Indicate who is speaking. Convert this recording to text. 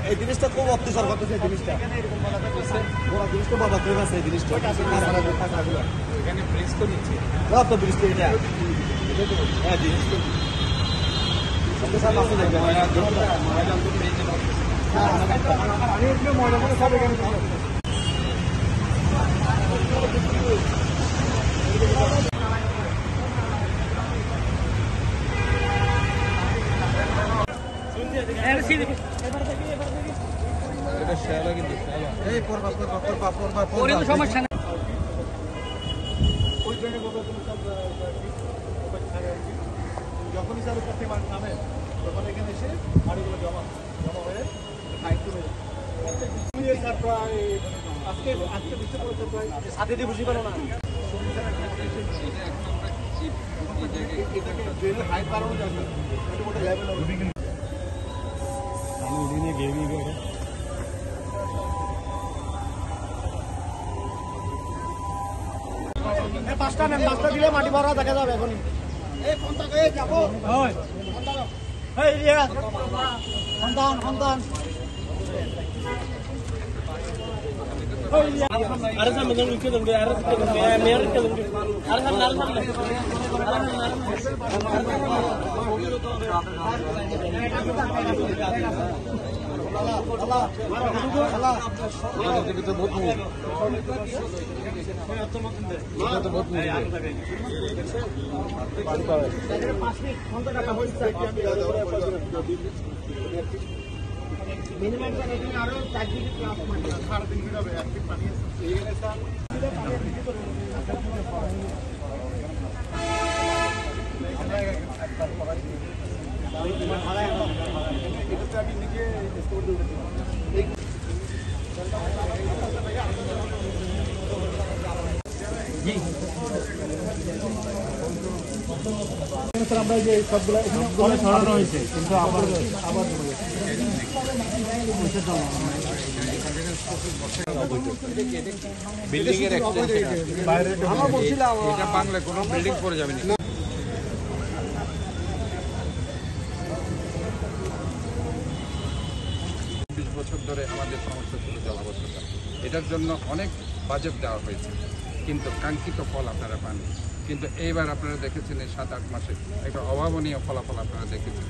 Speaker 1: এই জিনিসটা খুব অত্যাচার করতেছে। এই জিনিসটা বাবা করে আছে। এই জিনিসটা এখানে ব্রিজ তো নিচ্ছে তো ব্রিজ তো এটা হ্যাঁ জিনিস তো মজা করে সব এখানে
Speaker 2: সমস্যা নেই।
Speaker 1: যখনই স্যার উপর থেকে নামে তখন এখানে এসে বাড়িগুলো জমা হয়ে স্যার প্রায় আজকে বুঝতে পারছে প্রায় সাথে দিয়ে বুঝতে পারো না এটাকে ড্রেনের হাইট বাড়ানো যায় না লেভেল আমি ওদিনে গেমি গেছে পাঁচটা দিলে মাটি ভরা দেখা যাবে এখন সন্তান মিনিমাম আরো 4 ডিগ্রি প্লাস মানে 3.5 ডিগ্রি হবে একটি পানি এইখানে স্যার এটা আমি নিজে স্টোর দিয়ে আমরা যে সবগুলো এখানে ছড়ানো হয়েছে কিন্তু আবার
Speaker 3: বিল্ডিং এর
Speaker 1: আমরা বলছিলাম
Speaker 3: এটা বাংলা কোনো বিল্ডিং পড়ে যাবে না। 20 বছর ধরে আমাদের সমস্যা ছিল জলাবদ্ধতা। এটার জন্য অনেক বাজেট দেওয়া হয়েছে কিন্তু কাঙ্ক্ষিত ফল আপনারা পাননি। কিন্তু এইবার আপনারা দেখেছেন এই 7-8 মাসে একটা অভাবনীয় ফলাফল আপনারা দেখেছেন।